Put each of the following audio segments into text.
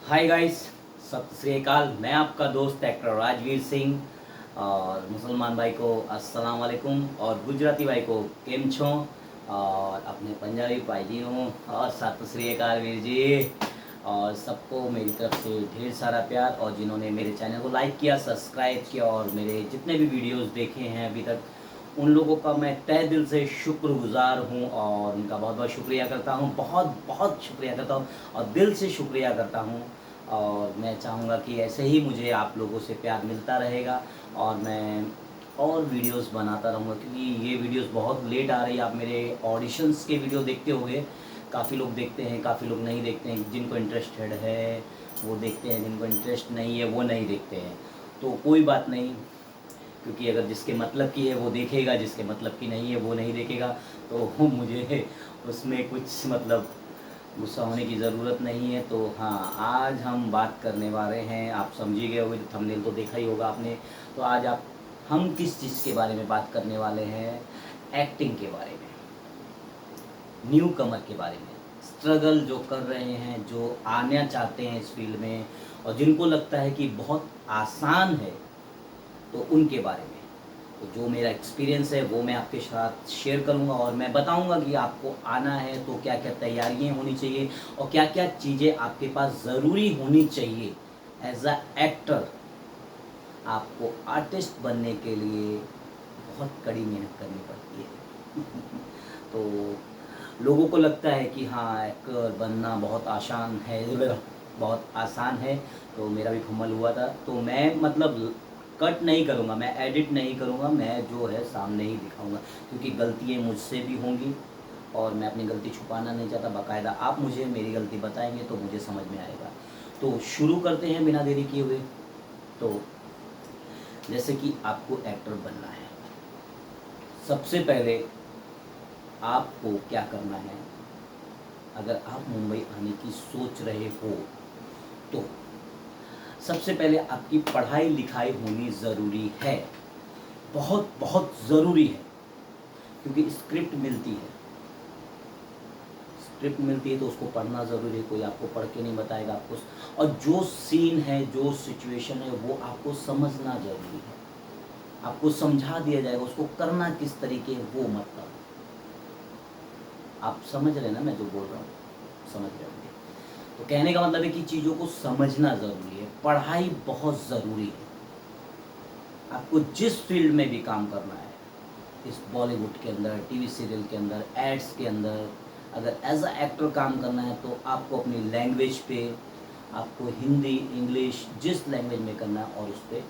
Hi guys, सत श्री अकाल। मैं आपका दोस्त एक्टर राजवीर सिंह और मुसलमान भाई को अस्सलाम वालेकुम और गुजराती भाई को केम छो और अपने पंजाबी भाई जी हूँ और सत श्री अकाल वीर जी। और सबको मेरी तरफ से ढेर सारा प्यार और जिन्होंने मेरे चैनल को लाइक किया, सब्सक्राइब किया और मेरे जितने भी वीडियोस देखे हैं अभी तक, उन लोगों का मैं तहे दिल से शुक्रगुजार हूँ और उनका बहुत बहुत शुक्रिया करता हूँ। बहुत बहुत शुक्रिया करता हूँ और दिल से शुक्रिया करता हूँ। और मैं चाहूँगा कि ऐसे ही मुझे आप लोगों से प्यार मिलता रहेगा और मैं और वीडियोस बनाता रहूँगा, क्योंकि ये वीडियोस बहुत लेट आ रही है। आप मेरे ऑडिशंस के वीडियो देखते होंगे, काफ़ी लोग देखते हैं, काफ़ी लोग नहीं देखते हैं। जिनको इंटरेस्टेड है वो देखते हैं, जिनको इंटरेस्ट नहीं है वो नहीं देखते हैं। तो कोई बात नहीं, क्योंकि अगर जिसके मतलब की है वो देखेगा, जिसके मतलब की नहीं है वो नहीं देखेगा। तो मुझे उसमें कुछ मतलब गुस्सा होने की ज़रूरत नहीं है। तो हाँ, आज हम बात करने वाले हैं, आप समझ ही गए होंगे, तो थंबनेल तो देखा ही होगा आपने। तो आज हम किस चीज़ के बारे में बात करने वाले हैं? एक्टिंग के बारे में, न्यू कमर के बारे में, स्ट्रगल जो कर रहे हैं, जो आना चाहते हैं इस फील्ड में और जिनको लगता है कि बहुत आसान है, तो उनके बारे में। तो जो मेरा एक्सपीरियंस है वो मैं आपके साथ शेयर करूंगा और मैं बताऊंगा कि आपको आना है तो क्या क्या तैयारियां होनी चाहिए और क्या क्या चीज़ें आपके पास ज़रूरी होनी चाहिए एज अ एक्टर। आपको आर्टिस्ट बनने के लिए बहुत कड़ी मेहनत करनी पड़ती है। तो लोगों को लगता है कि हाँ, एक्टर बनना बहुत आसान है, बहुत आसान है। तो मेरा भी फंबल हुआ था, तो मैं मतलब कट नहीं करूँगा, मैं एडिट नहीं करूँगा, मैं जो है सामने ही दिखाऊँगा, क्योंकि गलतियाँ मुझसे भी होंगी और मैं अपनी गलती छुपाना नहीं चाहता। बाकायदा आप मुझे मेरी गलती बताएंगे तो मुझे समझ में आएगा। तो शुरू करते हैं बिना देरी किए हुए। तो जैसे कि आपको एक्टर बनना है, सबसे पहले आपको क्या करना है? अगर आप मुंबई आने की सोच रहे हो तो सबसे पहले आपकी पढ़ाई लिखाई होनी ज़रूरी है, बहुत बहुत ज़रूरी है। क्योंकि स्क्रिप्ट मिलती है तो उसको पढ़ना ज़रूरी है। कोई आपको पढ़ के नहीं बताएगा आपको, और जो सीन है, जो सिचुएशन है, वो आपको समझना ज़रूरी है। आपको समझा दिया जाएगा, उसको करना किस तरीके वो मतलब आप समझ रहे हैं ना मैं जो बोल रहा हूँ? समझ रहे होंगे। तो कहने का मतलब है कि चीज़ों को समझना ज़रूरी है, पढ़ाई बहुत ज़रूरी है। आपको जिस फील्ड में भी काम करना है, इस बॉलीवुड के अंदर, टीवी सीरियल के अंदर, एड्स के अंदर, अगर एज अ एक्टर काम करना है तो आपको अपनी लैंग्वेज पे, आपको हिंदी, इंग्लिश, जिस लैंग्वेज में करना है और उस पर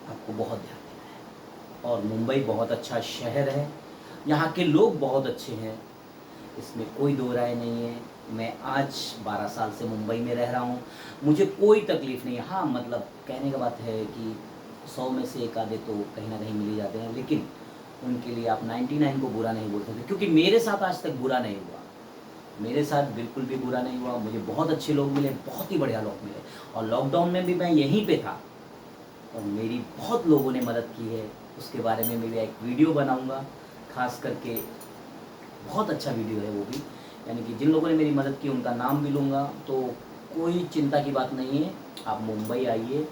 आपको बहुत ध्यान देना है। और मुंबई बहुत अच्छा शहर है, यहाँ के लोग बहुत अच्छे हैं, इसमें कोई दो राय नहीं है। मैं आज 12 साल से मुंबई में रह रहा हूँ, मुझे कोई तकलीफ़ नहीं है। हाँ, मतलब कहने का बात है कि 100 में से एक आधे तो कहीं ना कहीं मिल ही जाते हैं, लेकिन उनके लिए आप 99 को बुरा नहीं बोल सकते, क्योंकि मेरे साथ आज तक बुरा नहीं हुआ। मेरे साथ बिल्कुल भी बुरा नहीं हुआ, मुझे बहुत अच्छे लोग मिले, बहुत ही बढ़िया लोग मिले। और लॉकडाउन में भी मैं यहीं पे था और मेरी बहुत लोगों ने मदद की है। उसके बारे में मैं एक वीडियो बनाऊंगा, खास करके बहुत अच्छा वीडियो है वो भी, यानी कि जिन लोगों ने मेरी मदद की उनका नाम भी लूँगा। तो कोई चिंता की बात नहीं है, आप मुंबई आइए,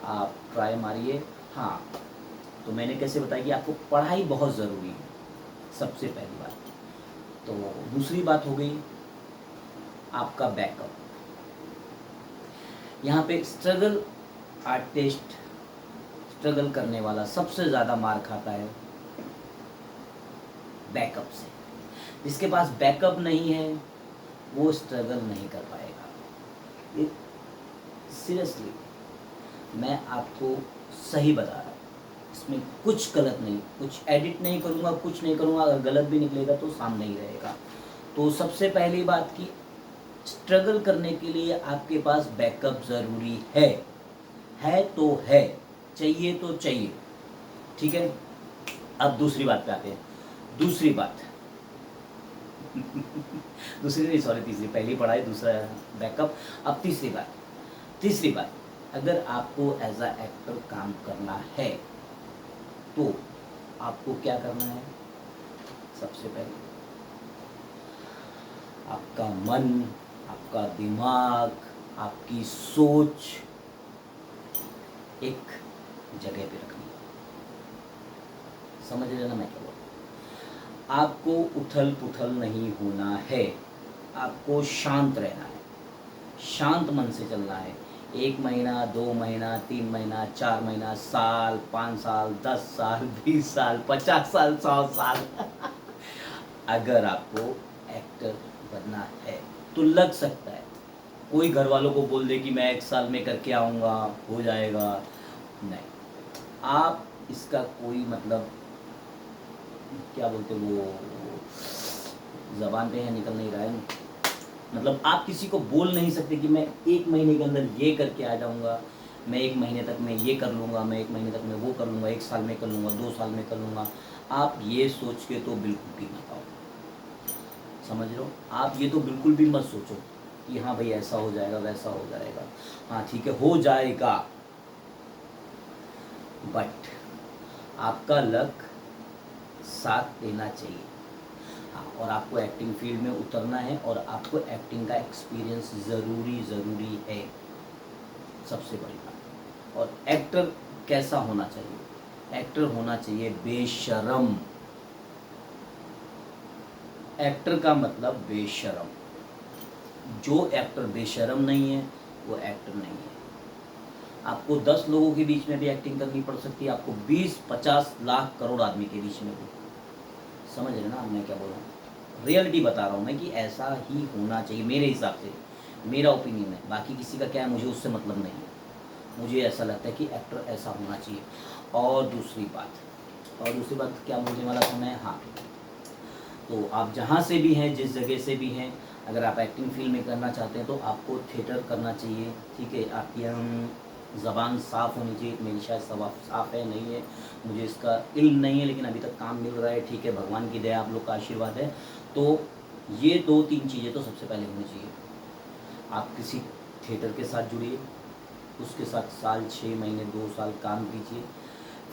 आप ट्राई मारिए। हाँ, तो मैंने कैसे बताया कि आपको पढ़ाई बहुत ज़रूरी है, सबसे पहली बात। तो दूसरी बात हो गई आपका बैकअप। यहाँ पे आर्टिस्ट स्ट्रगल करने वाला सबसे ज़्यादा मार खाता है बैकअप से। जिसके पास बैकअप नहीं है वो स्ट्रगल नहीं कर पाएगा। ये सीरियसली मैं आपको सही बता रहा हूँ, इसमें कुछ गलत नहीं, कुछ एडिट नहीं करूँगा, कुछ नहीं करूँगा। अगर गलत भी निकलेगा तो सामने ही रहेगा। तो सबसे पहली बात कि स्ट्रगल करने के लिए आपके पास बैकअप ज़रूरी है तो है, चाहिए तो चाहिए, ठीक है। अब दूसरी बात पे आते हैं। दूसरी बात दूसरी नहीं, सॉरी, तीसरी। पहली पढ़ाई, दूसरा बैकअप, अब तीसरी बात, अगर आपको एज अ एक्टर काम करना है तो आपको क्या करना है? सबसे पहले आपका मन, आपका दिमाग, आपकी सोच एक जगह पे रखनी है। समझ रहे ना मैं क्या बोल रहा हूँ? आपको उथल पुथल नहीं होना है, आपको शांत रहना है, शांत मन से चलना है। 1 महीना, 2 महीना, 3 महीना, 4 महीना, साल, 5 साल, 10 साल, 20 साल, 50 साल, 100 साल अगर आपको एक्टर बनना है तो लग सकता है। कोई घर वालों को बोल दे कि मैं 1 साल में करके आऊँगा, हो जाएगा, नहीं। आप इसका कोई मतलब क्या बोलते वो ज़बान पे है, निकल नहीं रहा है। मतलब आप किसी को बोल नहीं सकते कि मैं 1 महीने के अंदर ये करके आ जाऊँगा, मैं 1 महीने तक मैं ये कर लूँगा, मैं 1 महीने तक मैं वो कर लूँगा, 1 साल में कर लूँगा, 2 साल में कर लूँगा। आप ये सोच के तो बिल्कुल भी मत आओ। समझ रहे हो? आप ये तो बिल्कुल भी मत सोचो कि हाँ भाई ऐसा हो जाएगा, वैसा हो जाएगा। हाँ ठीक है, हो जाएगा, बट आपका लक साथ देना चाहिए। हाँ, और आपको एक्टिंग फील्ड में उतरना है और आपको एक्टिंग का एक्सपीरियंस ज़रूरी है, सबसे बड़ी बात। और एक्टर कैसा होना चाहिए? एक्टर होना चाहिए बेशर्म। एक्टर का मतलब बेशर्म। जो एक्टर बेशर्म नहीं है वो एक्टर नहीं है। आपको 10 लोगों के बीच में भी एक्टिंग करनी पड़ सकती है, आपको 20-50 लाख करोड़ आदमी के बीच में भी। समझ रहे ना मैं क्या बोल रहा हूँ? रियलिटी बता रहा हूँ मैं कि ऐसा ही होना चाहिए मेरे हिसाब से, मेरा ओपिनियन है। बाकी किसी का क्या है मुझे उससे मतलब नहीं है। मुझे ऐसा लगता है कि एक्टर ऐसा होना चाहिए। और दूसरी बात क्या बोलने वाला था मैं? हाँ, तो आप जहाँ से भी हैं, जिस जगह से भी हैं, अगर आप एक्टिंग फील्ड में करना चाहते हैं तो आपको थिएटर करना चाहिए। ठीक है, आपकी ज़बान साफ़ होनी चाहिए। मेरी शायद साफ़ है नहीं है, मुझे इसका इल्म नहीं है, लेकिन अभी तक काम मिल रहा है। ठीक है, भगवान की दया, आप लोग का आशीर्वाद है। तो ये 2-3 चीज़ें तो सबसे पहले होनी चाहिए। आप किसी थिएटर के साथ जुड़िए, उसके साथ साल, 6 महीने, 2 साल काम कीजिए,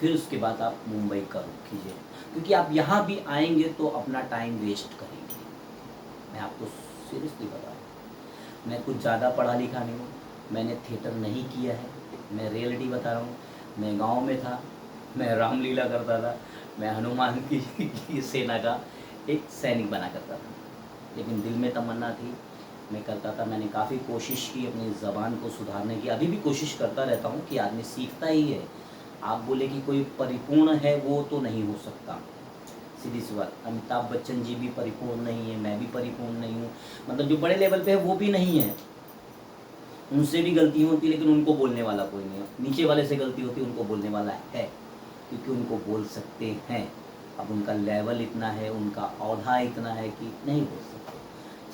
फिर उसके बाद आप मुंबई का रुख कीजिए। क्योंकि आप यहाँ भी आएंगे तो अपना टाइम वेस्ट करेंगे। मैं आपको सीरियसली बता रहा हूँ, मैं कुछ ज़्यादा पढ़ा लिखा नहीं हूँ, मैंने थिएटर नहीं किया है, मैं रियलिटी बता रहा हूँ। मैं गांव में था, मैं रामलीला करता था, मैं हनुमान की सेना का एक सैनिक बना करता था, लेकिन दिल में तमन्ना थी, मैं करता था। मैंने काफ़ी कोशिश की अपनी ज़बान को सुधारने की, अभी भी कोशिश करता रहता हूँ कि आदमी सीखता ही है। आप बोले कि कोई परिपूर्ण है, वो तो नहीं हो सकता, सीधी सी बात। अमिताभ बच्चन जी भी परिपूर्ण नहीं है, मैं भी परिपूर्ण नहीं हूँ। मतलब जो बड़े लेवल पे है वो भी नहीं है, उनसे भी गलती होती है, लेकिन उनको बोलने वाला कोई नहीं है। नीचे वाले से गलती होती है, उनको बोलने वाला है, क्योंकि उनको बोल सकते हैं। अब उनका लेवल इतना है, उनका औहदा इतना है कि नहीं बोल सकते।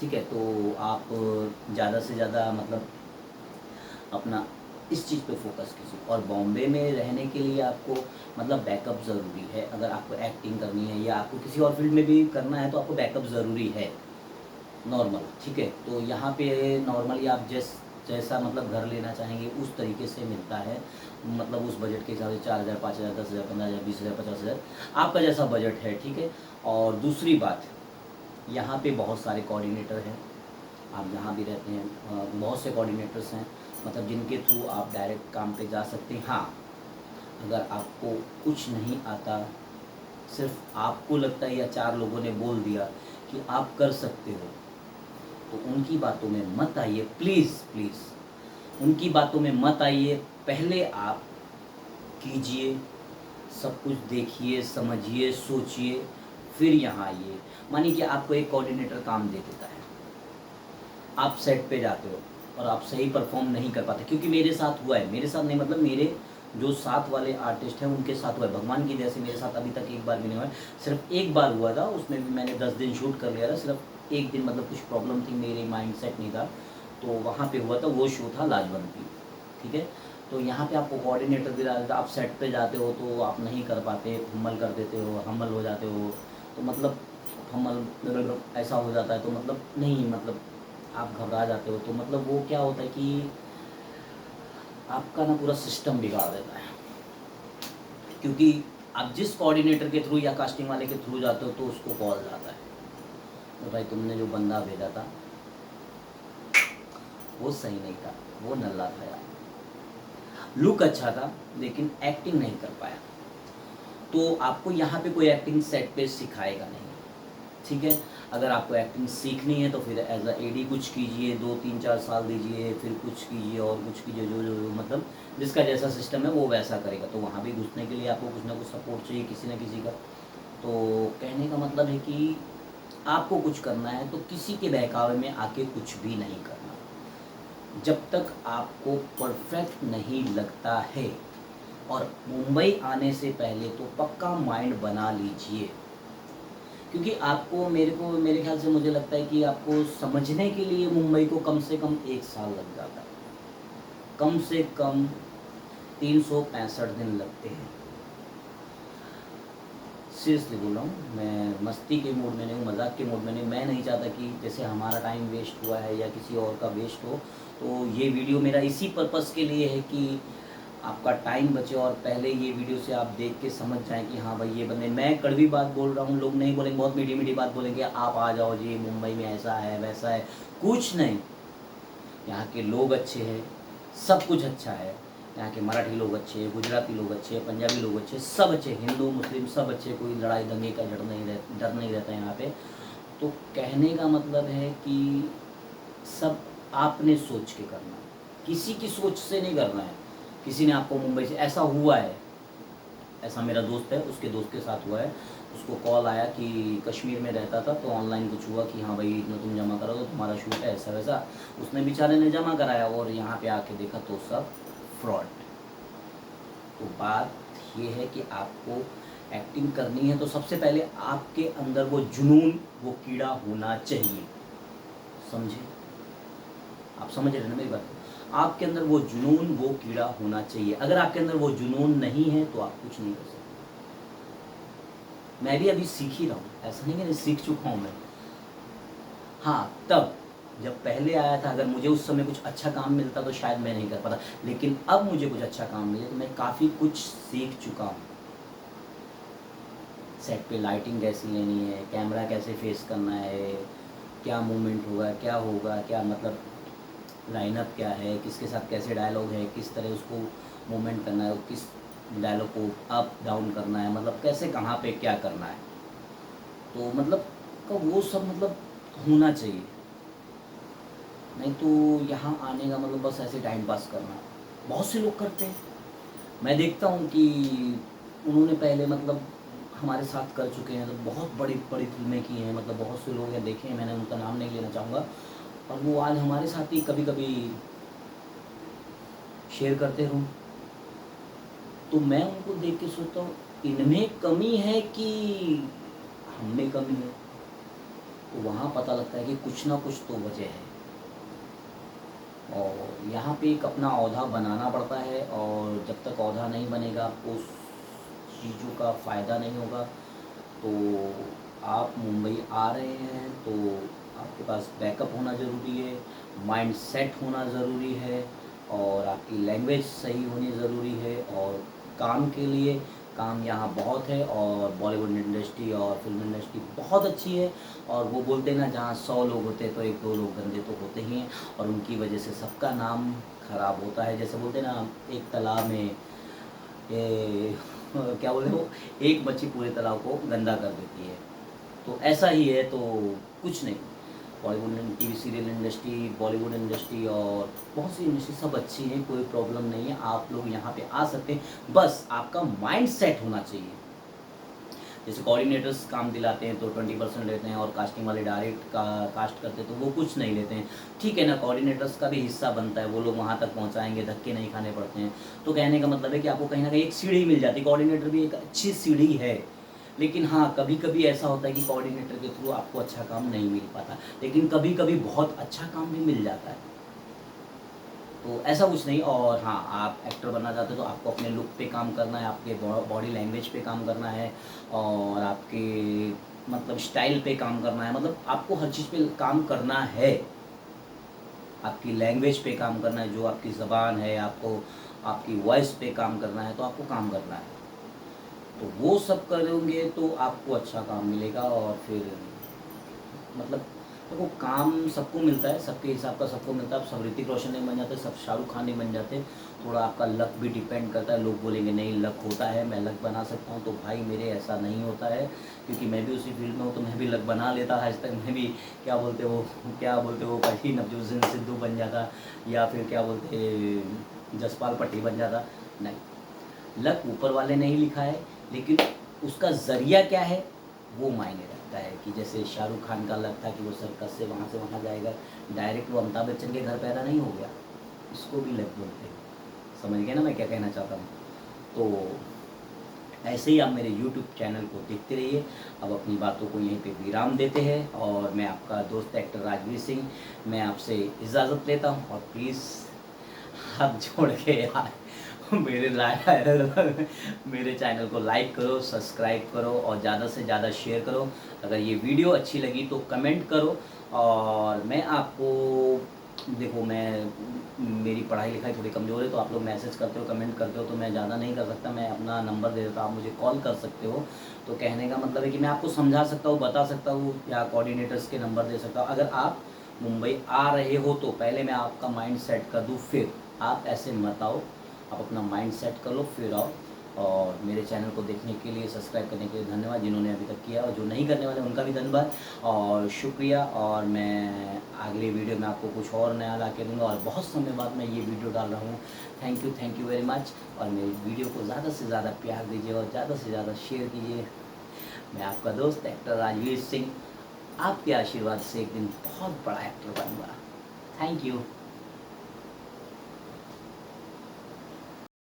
ठीक है, तो आप ज़्यादा से ज़्यादा मतलब अपना इस चीज़ पे फोकस कीजिए। और बॉम्बे में रहने के लिए आपको मतलब बैकअप ज़रूरी है। अगर आपको एक्टिंग करनी है या आपको किसी और फील्ड में भी करना है तो आपको बैकअप ज़रूरी है, नॉर्मल। ठीक है, तो यहाँ पे नॉर्मली आप जैसा मतलब घर लेना चाहेंगे उस तरीके से मिलता है। मतलब उस बजट के हिसाब से 4,000, 5,000, 10,000, 15,000, 20,000, 50,000, आपका जैसा बजट है। ठीक है, और दूसरी बात, यहाँ पे बहुत सारे कोऑर्डिनेटर हैं। आप जहाँ भी रहते हैं बहुत से कोऑर्डिनेटर्स हैं, मतलब जिनके थ्रू आप डायरेक्ट काम पे जा सकते हैं। हाँ, अगर आपको कुछ नहीं आता, सिर्फ आपको लगता है या 4 लोगों ने बोल दिया कि आप कर सकते हो, तो उनकी बातों में मत आइए, प्लीज़ प्लीज़ उनकी बातों में मत आइए। पहले आप कीजिए, सब कुछ देखिए, समझिए, सोचिए, फिर यहाँ आइए। मानिए कि आपको एक कोऑर्डिनेटर काम दे देता है, आप सेट पे जाते हो और आप सही परफॉर्म नहीं कर पाते, क्योंकि मेरे साथ हुआ है। मेरे साथ नहीं, मतलब मेरे जो साथ वाले आर्टिस्ट हैं उनके साथ हुआ है। भगवान की दया से मेरे साथ अभी तक एक बार भी नहीं हुआ है। सिर्फ एक बार हुआ था, उसमें भी मैंने 10 दिन शूट कर लिया था। सिर्फ एक दिन मतलब कुछ प्रॉब्लम थी, मेरे माइंड सेट नहीं था, तो वहाँ पे हुआ था। वो शो था लाजवंती। ठीक है, तो यहाँ पे आपको कोऑर्डिनेटर भी रहता है। आप सेट पे जाते हो तो आप नहीं कर पाते, हम्मल कर देते हो, हम्मल हो जाते हो, तो मतलब हम्मल ऐसा हो जाता है, तो मतलब नहीं, मतलब आप घबरा जाते हो। तो मतलब वो क्या होता है कि आपका ना पूरा सिस्टम बिगाड़ देता है। क्योंकि आप जिस कोऑर्डिनेटर के थ्रू या कास्टिंग वाले के थ्रू जाते हो तो उसको कॉल जाता है, तो भाई तुमने जो बंदा भेजा था वो सही नहीं था, वो नल्ला था यार। लुक अच्छा था लेकिन एक्टिंग नहीं कर पाया। तो आपको यहाँ पे कोई एक्टिंग सेट पे सिखाएगा नहीं, ठीक है। अगर आपको एक्टिंग सीखनी है तो फिर एज अ एडी कुछ कीजिए, 2 3 4 साल दीजिए, फिर कुछ कीजिए और कुछ कीजिए, जो मतलब जिसका जैसा सिस्टम है वो वैसा करेगा। तो वहाँ भी घुसने के लिए आपको कुछ ना कुछ सपोर्ट चाहिए किसी न किसी का। तो कहने का मतलब है कि आपको कुछ करना है तो किसी के बहकावे में आके कुछ भी नहीं करना। जब तक आपको परफेक्ट नहीं लगता है, और मुंबई आने से पहले तो पक्का माइंड बना लीजिए, क्योंकि आपको मेरे ख्याल से मुझे लगता है कि आपको समझने के लिए मुंबई को कम से कम 1 साल लग जाता है, कम से कम 365 दिन लगते हैं। सीरियसली बोल रहा हूँ, मैं मस्ती के मूड में नहीं हूँ, मजाक के मूड में नहीं। मैं नहीं चाहता कि जैसे हमारा टाइम वेस्ट हुआ है या किसी और का वेस्ट हो। तो ये वीडियो मेरा इसी पर्पज़ के लिए है कि आपका टाइम बचे और पहले ये वीडियो से आप देख के समझ जाएं कि हाँ भाई ये बंदे, मैं कड़वी बात बोल रहा हूँ, लोग नहीं बोलेंगे, बहुत मीठी मीठी बात बोलेंगे, आप आ जाओ जी मुंबई में ऐसा है वैसा है। कुछ नहीं, यहाँ के लोग अच्छे हैं, सब कुछ अच्छा है। यहाँ के मराठी लोग अच्छे हैं, गुजराती लोग अच्छे हैं, पंजाबी लोग अच्छे, सब अच्छे, हिंदू मुस्लिम सब अच्छे, कोई लड़ाई दंगे का डर नहीं रहता यहाँ पे। तो कहने का मतलब है कि सब आपने सोच के करना है, किसी की सोच से नहीं करना है। किसी ने आपको मुंबई से, ऐसा हुआ है, ऐसा मेरा दोस्त है, उसके दोस्त के साथ हुआ है। उसको कॉल आया कि कश्मीर में रहता था तो ऑनलाइन कुछ हुआ कि हाँ भाई इतना तुम जमा करो तो तुम्हारा शूट है, ऐसा वैसा। उसने बेचारे ने जमा कराया और यहाँ पे आके देखा तो सब फ्रॉड। तो बात ये है कि आपको एक्टिंग करनी है तो सबसे पहले आपके अंदर वो जुनून, वो कीड़ा होना चाहिए, समझे? आप समझ रहे हैं ना मेरी बात? आपके अंदर वो जुनून, वो कीड़ा होना चाहिए। अगर आपके अंदर वो जुनून नहीं है तो आप कुछ नहीं कर सकते। मैं भी अभी सीख ही रहा हूँ, ऐसा नहीं है सीख चुका हूँ मैं। हाँ, तब जब पहले आया था, अगर मुझे उस समय कुछ अच्छा काम मिलता तो शायद मैं नहीं कर पाता, लेकिन अब मुझे कुछ अच्छा काम मिले तो मैं काफ़ी कुछ सीख चुका हूँ। सेट पे लाइटिंग कैसी लेनी है, कैमरा कैसे फेस करना है, क्या मूवमेंट होगा, क्या होगा, क्या मतलब लाइनअप क्या है, किसके साथ कैसे डायलॉग है, किस तरह उसको मूवमेंट करना है, किस डायलॉग को अप डाउन करना है, मतलब कैसे कहाँ पे क्या करना है। तो मतलब का वो सब मतलब होना चाहिए, नहीं तो यहाँ आने का मतलब बस ऐसे टाइम पास करना। बहुत से लोग करते हैं, मैं देखता हूँ कि उन्होंने पहले मतलब हमारे साथ कर चुके हैं, तो बहुत बड़ी बड़ी फिल्में की हैं, मतलब बहुत से लोग हैं देखे हैं, मैंने उनका नाम नहीं लेना चाहूँगा, और वो आज हमारे साथ ही कभी कभी शेयर करते रहूँ। तो मैं उनको देख के सोचता हूँ इनमें कमी है कि हम में कमी है। तो वहाँ पता लगता है कि कुछ ना कुछ तो वजह है, और यहाँ पे एक अपना औहदा बनाना पड़ता है, और जब तक औहदा नहीं बनेगा आपको उस चीज़ों का फ़ायदा नहीं होगा। तो आप मुंबई आ रहे हैं तो आपके पास बैकअप होना ज़रूरी है, माइंड सेट होना ज़रूरी है, और आपकी लैंग्वेज सही होनी ज़रूरी है। और काम के लिए, काम यहाँ बहुत है, और बॉलीवुड इंडस्ट्री और फिल्म इंडस्ट्री बहुत अच्छी है। और वो बोलते हैं ना, जहाँ 100 लोग होते हैं तो 1 2 लोग गंदे तो होते ही हैं, और उनकी वजह से सबका नाम खराब होता है। जैसे बोलते हैं ना, एक तालाब में ये क्या बोलते हैं वो, एक मच्छी पूरे तालाब को गंदा कर देती है। तो ऐसा ही है। तो कुछ नहीं, Bollywood TV serial industry, Bollywood industry और बहुत सी इंडस्ट्री सब अच्छी है, कोई प्रॉब्लम नहीं है। आप लोग यहाँ पे आ सकते हैं, बस आपका माइंड सेट होना चाहिए। जैसे कोऑर्डिनेटर्स काम दिलाते हैं तो 20% लेते हैं, और कास्टिंग वाले डायरेक्ट का कास्ट करते हैं तो वो कुछ नहीं लेते हैं। ठीक है ना, कोऑर्डिनेटर्स का भी हिस्सा बनता है, वो लोग वहाँ तक पहुँचाएंगे, धक्के नहीं खाने पड़ते हैं। तो कहने का मतलब है कि आपको कहीं ना कहीं एक सीढ़ी मिल जाती है, कोऑर्डिनेटर भी एक अच्छी सीढ़ी है। लेकिन हाँ, कभी कभी ऐसा होता है कि कोऑर्डिनेटर के थ्रू आपको अच्छा काम नहीं मिल पाता, लेकिन कभी कभी बहुत अच्छा काम भी मिल जाता है। तो ऐसा कुछ नहीं। और हाँ, आप एक्टर बनना चाहते हो तो आपको अपने लुक पे काम करना है, आपके बॉडी लैंग्वेज पे काम करना है, और आपके मतलब स्टाइल पे काम करना है, मतलब आपको हर चीज़ पे काम करना है। आपकी लैंग्वेज पे काम करना है, जो आपकी ज़बान है, आपको आपकी वॉइस पे काम करना है, तो आपको काम करना है। तो वो सब करोगे तो आपको अच्छा काम मिलेगा, और फिर मतलब देखो काम सबको मिलता है, सबके हिसाब का सबको मिलता है। अब सब ऋतिक रोशन नहीं बन जाते, सब शाहरुख खान नहीं बन जाते। थोड़ा आपका लक भी डिपेंड करता है। लोग बोलेंगे नहीं लक होता है, मैं लक बना सकता हूँ, तो भाई मेरे ऐसा नहीं होता है, क्योंकि मैं भी उसी फील्ड में हूँ, तो मैं भी लक बना लेता। आज तक मैं भी क्या बोलते वो कहीं नवजोत सिंह सिद्धू बन जाता, या फिर क्या बोलते जसपाल पट्टी बन जाता। नहीं, लक ऊपर वाले ने ही लिखा है, लेकिन उसका ज़रिया क्या है वो मायने रखता है। कि जैसे शाहरुख खान का लक था कि वो सर्कस से वहाँ जाएगा, डायरेक्ट वो अमिताभ बच्चन के घर पैदा नहीं हो गया, इसको भी लक बोलते हैं। समझ गए ना मैं क्या कहना चाहता हूँ? तो ऐसे ही आप मेरे YouTube चैनल को देखते रहिए। अब अपनी बातों को यहीं पे विराम देते हैं, और मैं आपका दोस्त एक्टर राजवीर सिंह, मैं आपसे इजाज़त लेता हूँ। और प्लीज़ हाथ जोड़ के यार मेरे चैनल को लाइक करो, सब्सक्राइब करो, और ज़्यादा से ज़्यादा शेयर करो। अगर ये वीडियो अच्छी लगी तो कमेंट करो। और मैं आपको, देखो मैं, मेरी पढ़ाई लिखाई थोड़ी कमज़ोर है, तो आप लोग मैसेज करते हो, कमेंट करते हो, तो मैं ज़्यादा नहीं कर सकता। मैं अपना नंबर दे देता हूँ, आप मुझे कॉल कर सकते हो। तो कहने का मतलब है कि मैं आपको समझा सकता हूँ, बता सकता हूँ, या कोऑर्डिनेटर्स के नंबर दे सकता हूँ। अगर आप मुंबई आ रहे हो तो पहले मैं आपका माइंड सेट कर दूँ, फिर आप ऐसे मत आओ। आप अपना माइंड सेट कर लो फिर आओ। और मेरे चैनल को देखने के लिए, सब्सक्राइब करने के लिए धन्यवाद, जिन्होंने अभी तक किया, और जो नहीं करने वाले उनका भी धन्यवाद और शुक्रिया। और मैं अगले वीडियो में आपको कुछ और नया ला के दूँगा, और बहुत समय बाद मैं ये वीडियो डाल रहा हूँ। Thank you very much. और मेरी वीडियो को ज़्यादा से ज़्यादा प्यार दीजिए, और ज़्यादा से ज़्यादा शेयर कीजिए। मैं आपका दोस्त एक्टर राजवीर सिंह, आपके आशीर्वाद से एक दिन बहुत बड़ा एक्टर बनूँगा। Thank you.